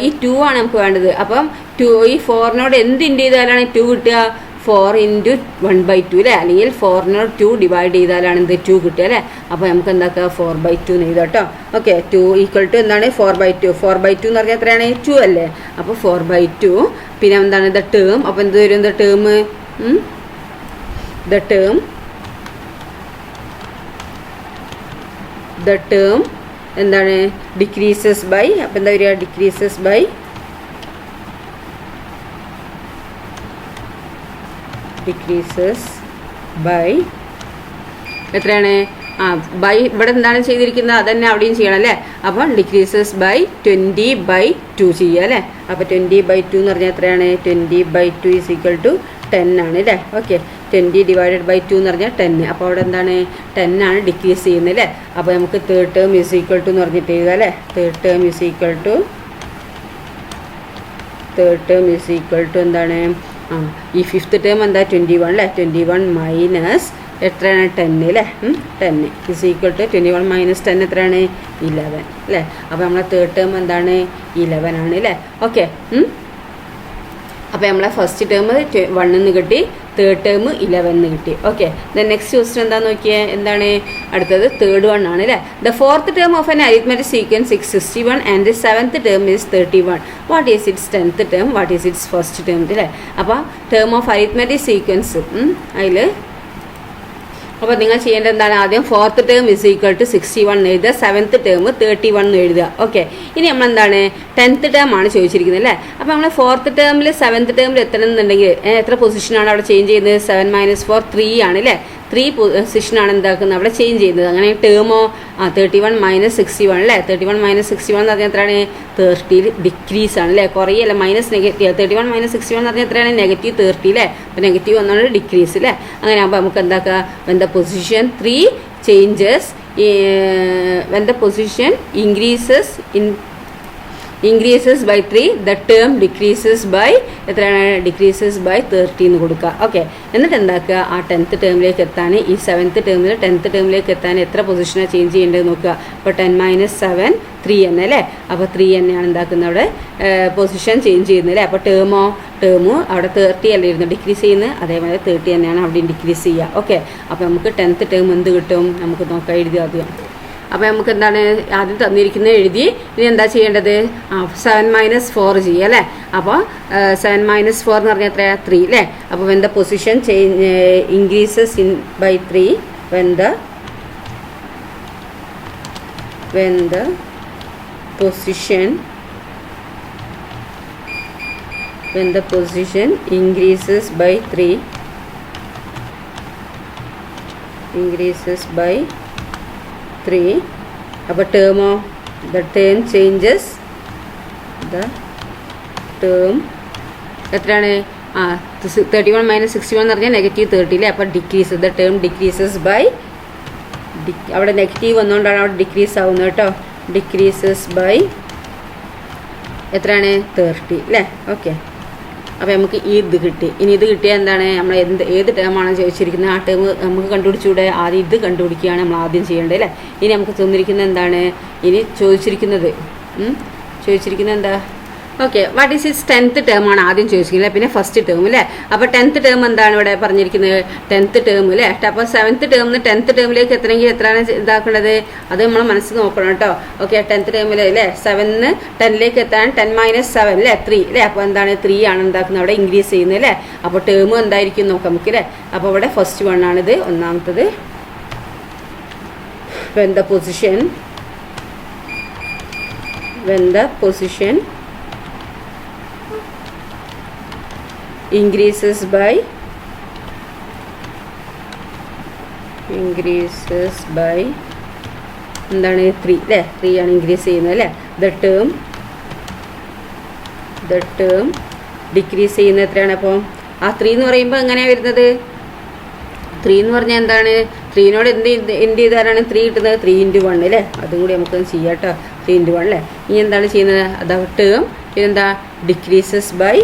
ഈ 2 ആണ് നമുക്ക് വേണ്ടത്. അപ്പം ഈ 4നോട് എന്ത് ഇൻഡ് ചെയ്താലാണ് 2 കിട്ടുക? 4 × 1/2 അല്ലേ, അല്ലെങ്കിൽ 4നോട് 2 ഡിവൈഡ് ചെയ്താലാണ് എന്ത് 2 കിട്ടുക അല്ലേ. അപ്പോൾ നമുക്ക് എന്താക്കുക 4/2 എന്ന് എഴുതാം കേട്ടോ. ഓക്കെ, 2 ഈക്വൽ ടു എന്താണ് 4/2. 4/2 എന്ന് പറഞ്ഞാൽ എത്രയാണ് 2 അല്ലേ. അപ്പോൾ 4/2 പിന്നെ എന്താണ് ദ ടേം. അപ്പോൾ എന്ത് വരും ദ ടേം എന്താണ് ഡിക്രീസസ് ബൈ. അപ്പോൾ എന്താ വരിക ഡിക്രീസസ് ബൈ എത്രയാണ് ബൈ. ഇവിടെ എന്താണ് ചെയ്തിരിക്കുന്നത് അതന്നെ അവിടെയും ചെയ്യണം അല്ലേ. അപ്പം ഡിക്രീസസ് ബൈ 20/2 ചെയ്യുക അല്ലേ. അപ്പോൾ 20/2 എന്ന് പറഞ്ഞാൽ എത്രയാണ് 20/2 ഈസ് ഈക്വൽ ടു 10 ആണ് അല്ലേ. ഓക്കെ, 20 ഡിവൈഡഡ് ബൈ 2 എന്ന് പറഞ്ഞാൽ 10. അപ്പോൾ അവിടെ എന്താണ് 10 ആണ് ഡിക്രീസ് ചെയ്യുന്നത് അല്ലേ. അപ്പോൾ നമുക്ക് third term is equal to എന്ന് പറഞ്ഞിട്ട് എഴുതുക അല്ലേ. Third term is equal to എന്താണ് ഈ ഫിഫ്ത്ത് ടേം എന്താ 21 അല്ലേ. 21 മൈനസ് എത്രയാണ് 10 അല്ലേ. 10 ഈസ് ഈക്വൽ ടു 21 മൈനസ് 10 എത്രയാണ് 11 അല്ലേ. അപ്പോൾ നമ്മളെ തേർഡ് ടേം എന്താണ് 11 ആണ് അല്ലേ. ഓക്കെ, അപ്പോൾ നമ്മളെ ഫസ്റ്റ് ടേം 1 എന്ന് കിട്ടി, തേർഡ് ടേം 11 എന്ന് കിട്ടി. ഓക്കെ, ദെൻ നെക്സ്റ്റ് ക്വസ്റ്റ്യൻ എന്താണെന്ന് നോക്കിയേ. എന്താണ് അടുത്തത് തേർഡ് 1 ആണ് അല്ലേ. The fourth term of an arithmetic sequence 61 and the seventh term is 31. What is it's 10th term, what is it's first term അല്ലേ. അപ്പോൾ ടേം ഓഫ് അരിത്മെറ്റിക് സീക്വൻസ് അതിൽ അപ്പോൾ നിങ്ങൾ ചെയ്യേണ്ടത് എന്താണ് ആദ്യം fourth term is equal to 61 എഴുതുക, seventh term 31 എഴുതുക. ഓക്കെ, ഇനി നമ്മളെന്താണ് 10th ടേം ആണ് ചോദിച്ചിരിക്കുന്നത് അല്ലേ. അപ്പോൾ നമ്മൾ ഫോർത്ത് ടേമിൽ സെവൻത്ത് ടേമിൽ എത്തണമെന്നുണ്ടെങ്കിൽ എത്ര പൊസിഷനാണ് അവിടെ ചേഞ്ച് ചെയ്യുന്നത്? 7 - 4 3 ആണ് അല്ലേ. 3 പൊസിഷനാണ് എന്താക്കുന്നത് അവിടെ ചേഞ്ച് ചെയ്യുന്നത്. അങ്ങനെ ടേമോ 31 - 61 അല്ലേ. 31 - 61 എന്ന് പറഞ്ഞാൽ എത്രയാണ് 30 ഡിക്രീസ് ആണ് അല്ലേ. കുറയല്ല, മൈനസ് നെഗറ്റീവ്. 31 - 61 എന്ന് പറഞ്ഞാൽ എത്രയാണ് -30 അല്ലേ. അപ്പോൾ നെഗറ്റീവ് വന്നാണ് ഡിക്രീസ് അല്ലേ. അങ്ങനെ ആകുമ്പോൾ നമുക്ക് എന്താക്കുക when the position 3 changes when the position increases by 3 the term decreases by എത്രയാണ് ഡിക്രീസസ് ബൈ 30 എന്ന് കൊടുക്കുക. ഓക്കെ, എന്നിട്ട് എന്താക്കുക ആ 10th ടേമിലേക്ക് എത്താൻ ഈ 7th ടേമിൽ 10th ടേമിലേക്ക് എത്താൻ എത്ര പൊസിഷനാണ് ചേഞ്ച് ചെയ്യേണ്ടത് നോക്കുക. അപ്പോൾ 10 - 7 3 തന്നെ അല്ലേ. അപ്പോൾ 3 തന്നെയാണ് എന്താക്കുന്നത് അവിടെ പൊസിഷൻ ചേഞ്ച് ചെയ്യുന്നത് അല്ലേ. അപ്പോൾ ടേമോ അവിടെ 30 അല്ലേ ഇരുന്ന് ഡിക്രീസ് ചെയ്യുന്നത്, അതേപോലെ 30 തന്നെയാണ് അവിടെ ഡിക്രീസ് ചെയ്യുക. ഓക്കെ, അപ്പോൾ നമുക്ക് 10th ടേം എന്ത് കിട്ടും നമുക്ക് നോക്കാം. എഴുതി ആദ്യം. അപ്പോൾ നമുക്ക് എന്താണ് ആദ്യം തന്നിരിക്കുന്നത് എഴുതി. ഇനി എന്താ ചെയ്യേണ്ടത് 7 - 4 ചെയ്യുക അല്ലേ. അപ്പോൾ 7 - 4 എന്ന് പറഞ്ഞാൽ എത്രയാണ് 3 അല്ലേ. അപ്പോൾ when the position increases by 3 when the position increases by 3 അപ്പോൾ ടേമോ the term changes എത്രയാണ് 31 - 61 എന്ന് പറഞ്ഞാൽ -30 അല്ലേ. അപ്പോൾ decrease the term decreases by അവിടെ നെഗറ്റീവ് വന്നുകൊണ്ടാണ് അവിടെ ഡിക്രീസ് ആവുന്നത് കേട്ടോ. ഡിക്രീസസ് ബൈ എത്രയാണ് 30 അല്ലേ. ഓക്കെ, അപ്പോൾ നമുക്ക് ഇത് കിട്ടി. ഇനി ഇത് കിട്ടിയാൽ എന്താണ് നമ്മൾ ഏത് ടേമാണ് ചോദിച്ചിരിക്കുന്നത് ആ ടേം നമുക്ക് കണ്ടുപിടിച്ചൂടെ. ആദ്യം ഇത് കണ്ടുപിടിക്കുകയാണ് നമ്മൾ ആദ്യം ചെയ്യേണ്ടത് അല്ലേ. ഇനി നമുക്ക് തന്നിരിക്കുന്നത് എന്താണ് ഇനി ചോദിച്ചിരിക്കുന്നത് എന്താ okay what is it's 10th term ആണ് ആദ്യം ചോദിച്ചിരിക്കുന്നത്, പിന്നെ ഫസ്റ്റ് ടേം അല്ലേ. അപ്പോൾ 10th ടേം എന്താണ് ഇവിടെ പറഞ്ഞിരിക്കുന്നത് 10th ടേം അല്ലേ. അപ്പോൾ 7th ടേമിൽ 10th ടേമിലേക്ക് എത്തണമെങ്കിൽ എത്രയാണ് ഇതാക്കേണ്ടത് അത് നമ്മൾ മനസ്സിൽ നോക്കണം കേട്ടോ. ഓക്കെ, 10th ടേമിൽ അല്ലേ 7 10ലേക്ക് എത്താൻ 10 - 7 അല്ലേ 3 അല്ലേ. അപ്പോൾ എന്താണ് 3 ആണ് എന്താക്കുന്നത് അവിടെ ഇൻക്രീസ് ചെയ്യുന്നത് അല്ലേ. അപ്പോൾ ടേം എന്തായിരിക്കും നോക്കാം നമുക്ക് അല്ലേ. അപ്പോൾ ഇവിടെ ഫസ്റ്റ് 1 ആണിത് ഒന്നാമത്തത്. when the position increases by എന്താണ് 3 അല്ലേ. 3 ആണ് ഇൻക്രീസ് ചെയ്യുന്നത് അല്ലേ. ദ ടേം ഡിക്രീസ് ചെയ്യുന്നത് എത്രയാണ്. അപ്പോൾ ആ 3 എന്ന് പറയുമ്പോൾ എങ്ങനെയാണ് വരുന്നത് 3 എന്ന് പറഞ്ഞാൽ എന്താണ് 3 3നോട് എന്ത് ചെയ്താലാണ് 3 കിട്ടുന്നത്? 3 × 1 അല്ലേ? അതും കൂടി നമുക്ക് ചെയ്യാം കേട്ടോ. 3 × 1 അല്ലേ? ഇനി എന്താണ് ചെയ്യുന്നത്? അതാ ടേം പിന്നെന്താ ഡിക്രീസസ് ബൈ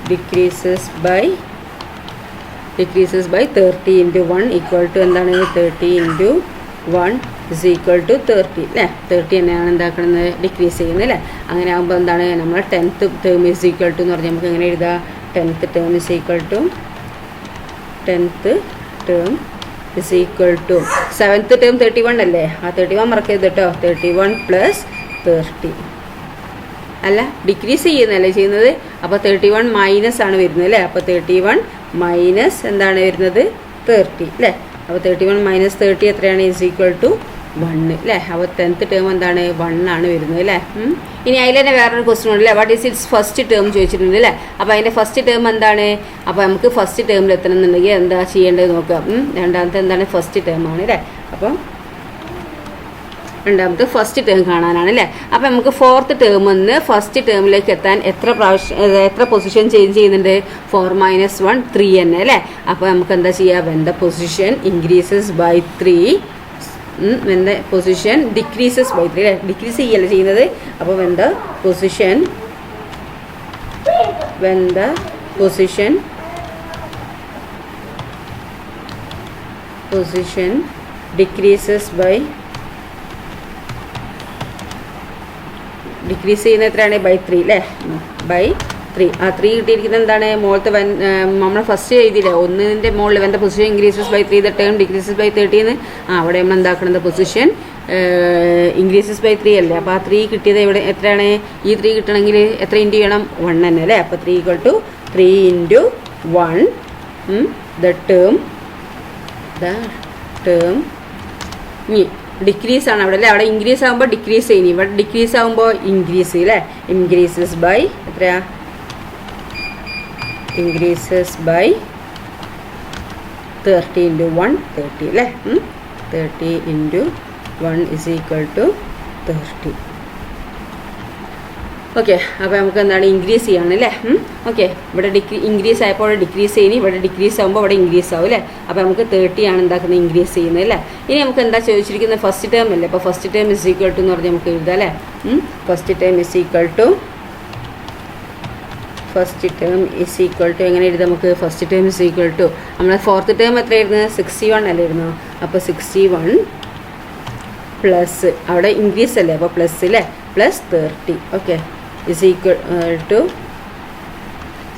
30 × 1 ഈക്വൽ ടു എന്താണ്? 30 × 1 ഇസ് ഈക്വൽ ടു 30 അല്ലേ? 30 തന്നെയാണ് എന്താക്കുന്നത്? ഡിക്രീസ് ചെയ്യുന്നത് അല്ലേ? അങ്ങനെ ആകുമ്പോൾ എന്താണ് നമ്മൾ 10th term is equal to എന്ന് പറഞ്ഞാൽ നമുക്ക് എങ്ങനെ എഴുതാം? 10th term is equal to 7th term 31 അല്ലേ? ആ 31 മറക്കരുത് കേട്ടോ. 31 + 30 അല്ല, ഡിക്രീസ് ചെയ്യുന്നതല്ലേ ചെയ്യുന്നത്? അപ്പോൾ 31 മൈനസ് ആണ് വരുന്നത് അല്ലേ? അപ്പോൾ 31 മൈനസ് എന്താണ് വരുന്നത്? 30 അല്ലേ? അപ്പോൾ 31 മൈനസ് 30 എത്രയാണ്? ഇസ് ഈക്വൽ ടു 1 അല്ലേ? അപ്പോൾ 10th ടേം എന്താണ്? 1 ആണ് വരുന്നത് അല്ലേ? ഇനി അതിൽ തന്നെ വേറൊരു ക്വസ്റ്റ്യൻ ഉണ്ട് അല്ലേ? What is it's first term ചോദിച്ചിട്ടുണ്ട് അല്ലേ? അപ്പോൾ അതിൻ്റെ ഫസ്റ്റ് ടേം എന്താണ്? അപ്പോൾ നമുക്ക് ഫസ്റ്റ് ടേമിൽ എത്തണം എന്നുണ്ടെങ്കിൽ എന്താ ചെയ്യേണ്ടത് നോക്കാം. രണ്ടാമത്തെ എന്താണ്? ഫസ്റ്റ് ടേം ആണ് അല്ലേ? അപ്പം രണ്ടാമത്തെ ഫസ്റ്റ് ടേം കാണാനാണ് അല്ലേ? അപ്പോൾ നമുക്ക് 4th ടേമിൽ നിന്ന് ഫസ്റ്റ് ടേമിലേക്ക് എത്താൻ എത്ര പൊസിഷൻ ചേഞ്ച് ചെയ്യുന്നുണ്ട്? 4 - 1 3 തന്നെ അല്ലേ? അപ്പോൾ നമുക്ക് എന്താ ചെയ്യുക? When the position increases by 3 when the position decreases by 3 അല്ലേ? ഡിക്രീസ് ചെയ്യല്ല ചെയ്യുന്നത്. അപ്പോൾ when the position decreases by decrease ചെയ്യുന്ന എത്രയാണ്? ബൈ 3 അല്ലേ? ബൈ 3. ആ 3 കിട്ടിയിരിക്കുന്നത് എന്താണ്? മുകളിലത്തെ നമ്മൾ ഫസ്റ്റ് എഴുതിയില്ലേ? 1ൻ്റെ മുകളിൽ when the position increases by 3 the term decreases by 30 എന്ന്. അവിടെ നമ്മൾ എന്താക്കണം? പൊസിഷൻ ഇൻക്രീസസ് ബൈ 3 അല്ലേ? അപ്പോൾ ആ 3 കിട്ടിയത് ഇവിടെ എത്രയാണ്? ഈ 3 കിട്ടണമെങ്കിൽ എത്ര ഇൻറ്റു ചെയ്യണം? 1 തന്നെ അല്ലേ? അപ്പോൾ 3 = 3 × 1 ദ ടേം ഡിക്രീസ് ആണ് അവിടെ അല്ലേ? അവിടെ ഇൻക്രീസ് ആകുമ്പോൾ ഡിക്രീസ് ചെയ്യുന്നു. ഇവിടെ ഡിക്രീസ് ആകുമ്പോൾ ഇൻക്രീസ് അല്ലേ? ഇൻക്രീസസ് ബൈ എത്രയാ? ഇൻക്രീസസ് ബൈ 30 × 1 30 അല്ലേ? 30 × 1 ഇസ് ഈക്വൽ ടു 30. ഓക്കെ, അപ്പോൾ നമുക്ക് എന്താണ്? ഇൻക്രീസ് ചെയ്യാണ് അല്ലേ? ഓക്കെ, ഇവിടെ ഇൻക്രീസ് ആയപ്പോൾ ഡിക്രീസ് ചെയ്യുന്നു. ഇവിടെ ഡിക്രീസ് ആകുമ്പോൾ ഇവിടെ ഇൻക്രീസ് ആവും അല്ലേ? അപ്പോൾ നമുക്ക് 30 ആണ് എന്താക്കുന്നത്? ഇൻക്രീസ് ചെയ്യുന്നത് അല്ലേ? ഇനി നമുക്ക് എന്താ ചോദിച്ചിരിക്കുന്നത്? ഫസ്റ്റ് ടേം അല്ലേ? അപ്പോൾ first term is equal to എന്ന് പറഞ്ഞാൽ നമുക്ക് എഴുതാം അല്ലേ? First term is equal to എങ്ങനെ എഴുതാം നമുക്ക്? First term is equal to നമ്മളെ 4th ടേം എത്രയായിരുന്നു? 61 അല്ലായിരുന്നു? അപ്പോൾ 61 പ്ലസ് അവിടെ ഇൻക്രീസ് അല്ലേ? അപ്പോൾ പ്ലസ് അല്ലേ? Plus 30 okay is equal to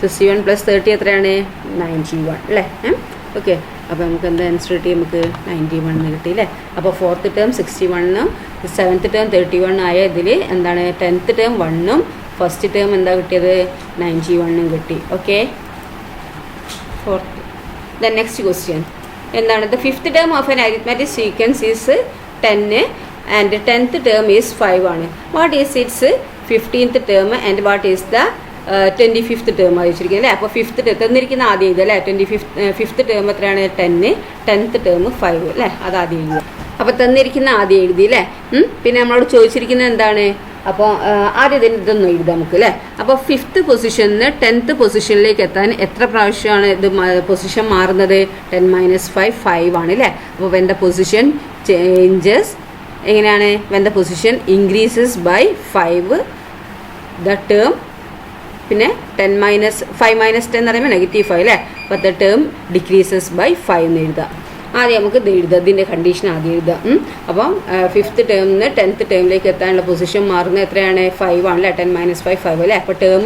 61 + 30 എത്രയാണ്? 91 അല്ലേ? ഓക്കെ, അപ്പോൾ നമുക്ക് എന്താ ആൻസർ കിട്ടി? നമുക്ക് 91 കിട്ടി അല്ലേ? അപ്പോൾ 4th ടേം 61 7th ടേം 31 ആയ ഇതിൽ എന്താണ്? 10th ടേം 1 ഫസ്റ്റ് ടേം എന്താ കിട്ടിയത്? 91 കിട്ടി. Okay, 4th. The next question എന്താണ്? The 5th term of an arithmetic sequence is 10 and 10th term is 5 ആണ്. What is its 15th term and what is the 25th term ആയിരിക്കും അല്ലേ? അപ്പോൾ 5th തന്നിരിക്കുന്ന ആദ്യം ഇത് അല്ലേ? 5th ടേം എത്രയാണ്? 10 10th ടേം 5 അല്ലേ? അത് ആദ്യം എഴുതുക. അപ്പോൾ തന്നിരിക്കുന്ന ആദ്യം എഴുതി അല്ലേ? പിന്നെ നമ്മളോട് ചോദിച്ചിരിക്കുന്നത് എന്താണ്? അപ്പോൾ ആദ്യം ഇതൊന്നും എഴുതാം നമുക്ക് അല്ലേ? അപ്പോൾ 5th പൊസിഷനിൽ നിന്ന് 10th പൊസിഷനിലേക്ക് എത്താൻ എത്ര പ്രാവശ്യമാണ് ഇത് പൊസിഷൻ മാറുന്നത്? 10 - 5 5 ആണ് അല്ലേ? അപ്പോൾ വെൻ ദ പൊസിഷൻ ചേഞ്ചസ് എങ്ങനെയാണ്? When the position increases by 5 the term പിന്നെ 10 - 5 - 10 എന്ന് പറയുമ്പോൾ -5 അല്ലേ? അപ്പോൾ ദ ടേം ഡിക്രീസസ് ബൈ 5 എന്ന് എഴുതാം. ആദ്യം നമുക്ക് ഇത് എഴുതാം. ഇതിൻ്റെ കണ്ടീഷൻ ആദ്യം എഴുതാം. അപ്പം 5th ടേമിൽ നിന്ന് 10th ടേമിലേക്ക് എത്താനുള്ള പൊസിഷൻ മാറുന്നത് എത്രയാണ്? 5 ആണല്ലേ? 10 - 5 5 അല്ലേ? അപ്പോൾ ടേം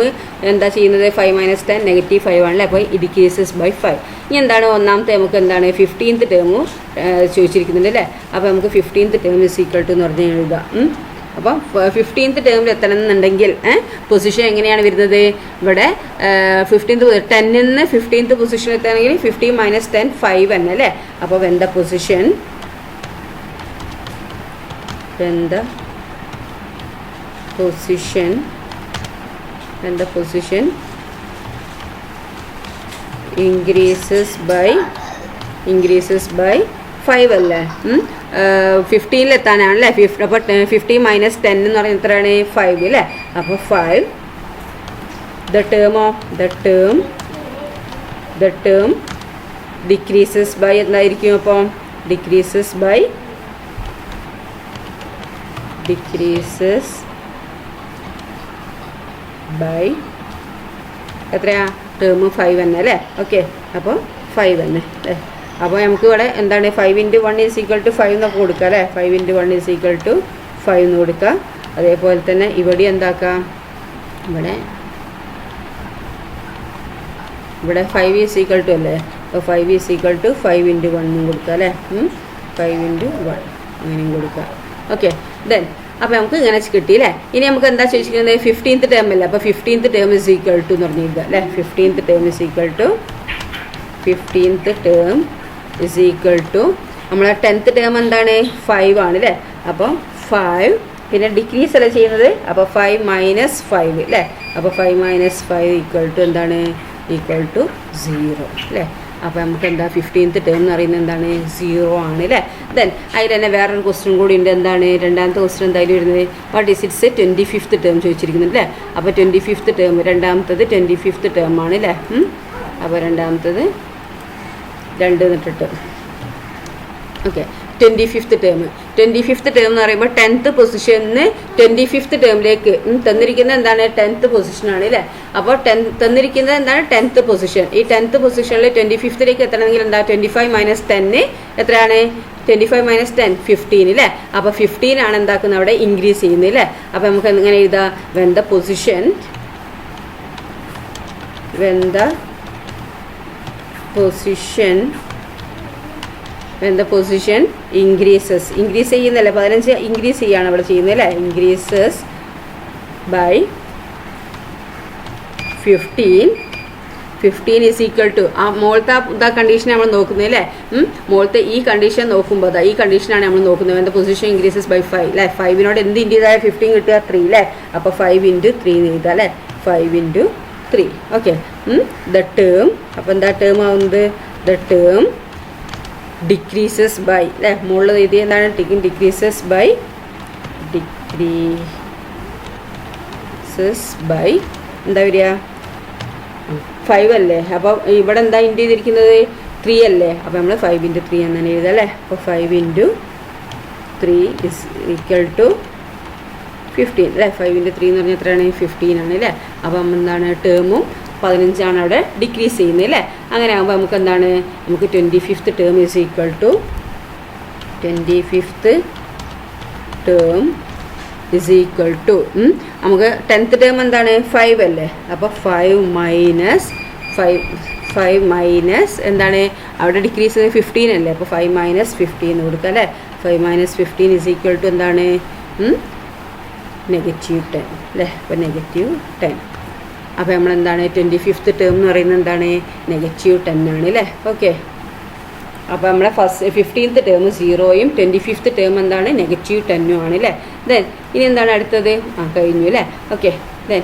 എന്താ ചെയ്യുന്നത്? 5 - 10 -5 ആണല്ലേ? അപ്പോൾ ഇത് ഡിക്രീസസ് ബൈ 5. ഇനി എന്താണ് ഒന്നാമത്തെ? നമുക്ക് എന്താണ് 15th ടേമും ചോദിച്ചിരിക്കുന്നുണ്ട് അല്ലേ? അപ്പോൾ നമുക്ക് 15th term is equal to എന്ന് പറഞ്ഞ് എഴുതാം. അപ്പം 15th ടേമിൽ എത്തണം എന്നുണ്ടെങ്കിൽ പൊസിഷൻ എങ്ങനെയാണ് വരുന്നത്? ഇവിടെ 10th 10ൽ നിന്ന് 15th പൊസിഷൻ എത്തണമെങ്കിൽ 15 - 10 5 തന്നെ അല്ലേ? അപ്പോൾ when the position increases by 5 അല്ലേ? 15ൽ എത്താനാണല്ലേ? അപ്പോൾ 15 - 10 എന്ന് പറയുന്നത് എത്രയാണ്? 5 അല്ലേ? അപ്പോൾ 5 ദ ടേം ഡിക്രീസസ് ബൈ എന്തായിരിക്കും അപ്പം ഡിക്രീസസ് ബൈ എത്രയാ ടേം 5 തന്നെ അല്ലേ ഓക്കെ അപ്പോൾ 5 തന്നെ അല്ലേ അപ്പോൾ നമുക്ക് ഇവിടെ എന്താണ് 5 × 1 = 5 എന്നൊക്കെ കൊടുക്കുക അല്ലേ 5 × 1 = 5 എന്ന് കൊടുക്കുക അതേപോലെ തന്നെ ഇവിടെ എന്താക്കാം ഇവിടെ 5 = അല്ലേ അപ്പോൾ 5 = 5 × 1 എന്നും കൊടുക്കുക അല്ലേ 5 × 1 അങ്ങനെയും കൊടുക്കുക ഓക്കെ ദെൻ അപ്പോൾ നമുക്ക് ഇങ്ങനെ കിട്ടി അല്ലേ ഇനി നമുക്ക് എന്താ ചോദിച്ചിരിക്കുന്നത് 15th ടേം അല്ലേ അപ്പോൾ 15th ടേം = എന്ന് പറഞ്ഞിരിക്കുക അല്ലേ 15th ടേം നമ്മളെ 10th ടേം എന്താണ് 5 ആണ് അല്ലേ അപ്പോൾ 5 പിന്നെ ഡിക്രീസ് അല്ല ചെയ്യുന്നത് അപ്പോൾ 5 - 5 അല്ലേ അപ്പോൾ 5 - 5 എന്താണ് = 0 അല്ലേ അപ്പോൾ നമുക്ക് എന്താ 15th ടേം എന്ന് പറയുന്നത് എന്താണ് 0 ആണ് അല്ലേ ദെൻ അതിൽ തന്നെ വേറൊരു ക്വസ്റ്റ്യൻ കൂടി ഉണ്ട് എന്താണ് രണ്ടാമത്തെ ക്വസ്റ്റ്യൻ എന്തായാലും വരുന്നത് what is its 25th term ചോദിച്ചിരിക്കുന്നുണ്ട് അല്ലേ അപ്പോൾ 25th ടേം രണ്ടാമത്തത് 25th ടേം ആണ് അല്ലേ അപ്പോൾ രണ്ടാമത്തത് 2 എന്നിട്ടിട്ട് ഓക്കെ 25th ടേം എന്ന് പറയുമ്പോൾ 10th പൊസിഷനിൽ 25th ടേമിലേക്ക് തന്നിരിക്കുന്നത് എന്താണ് 10th പൊസിഷനാണ് അല്ലേ അപ്പോൾ തന്നിരിക്കുന്നത് എന്താണ് 10th പൊസിഷൻ ഈ 10th പൊസിഷനിൽ 25th എത്തണമെങ്കിൽ എന്താ 25 - 10 എത്രയാണ് 25 - 10 15 അല്ലേ അപ്പോൾ 15 ആണ് എന്താക്കുന്നത് അവിടെ ഇൻക്രീസ് ചെയ്യുന്നത് അല്ലേ അപ്പോൾ നമുക്ക് എങ്ങനെ എഴുതാം when the position ഇൻക്രീസ് ചെയ്യുന്നല്ലേ 15 ഇൻക്രീസ് ചെയ്യാണ് അവിടെ ചെയ്യുന്നത് അല്ലേ ഇൻക്രീസസ് ബൈ 15 ആ മോളത്തെ കണ്ടീഷൻ നമ്മൾ നോക്കുന്നത് അല്ലേ മോളത്തെ ഈ കണ്ടീഷൻ നോക്കുമ്പോൾ ഈ കണ്ടീഷനാണ് നമ്മൾ നോക്കുന്നത് when the position increases by 5 അല്ലേ 5നോട് എന്ത് ഇൻറ്റീതായ 15 കിട്ടുക 3 അല്ലേ അപ്പോൾ 5 × 3 എന്ന് എഴുതാം അല്ലേ 5 × 3 ഓക്കെ ദ ടേം അപ്പോൾ എന്താ ടേം ആവുന്നത് ദ ടേം ഡിക്രീസസ് ബൈ അല്ലേ മുകളിൽ എഴുതി എന്താണ് ഡിക്രീസസ് ബൈ എന്താ വരിക 5 അല്ലേ അപ്പോൾ ഇവിടെ എന്താ ഇൻറ്റു ചെയ്തിരിക്കുന്നത് 3 അല്ലേ അപ്പോൾ നമ്മൾ 5 × 3 എന്ന് തന്നെ എഴുതാം അല്ലേ അപ്പോൾ 5 × 3 = 15 അല്ലേ 5 × 3 എന്ന് പറഞ്ഞാൽ എത്രയാണ് 15 ആണ് അല്ലേ അപ്പം എന്താണ് ടേമും 15 അവിടെ ഡിക്രീസ് ചെയ്യുന്നത് അല്ലേ അങ്ങനെ ആകുമ്പോൾ നമുക്ക് എന്താണ് നമുക്ക് 25th ടേം = 25th ടേം നമുക്ക് 10th ടേം എന്താണ് 5 അല്ലേ അപ്പോൾ 5 മൈനസ് എന്താണ് അവിടെ ഡിക്രീസ് ചെയ്യുന്നത് 15 അല്ലേ അപ്പോൾ 5 - 15 എന്ന് കൊടുക്കുക അല്ലേ 5 - 15 എന്താണ് -10 അല്ലേ അപ്പോൾ -10 അപ്പോൾ നമ്മളെന്താണ് 25th ടേം എന്ന് പറയുന്നത് എന്താണ് -10 ആണ് അല്ലേ ഓക്കെ അപ്പോൾ നമ്മളെ 15th ടേം 0യും 25th ടേം എന്താണ് -10 ആണ് അല്ലേ ദെൻ ഇനി എന്താണ് അടുത്തത് കഴിഞ്ഞു അല്ലേ ഓക്കെ ദെൻ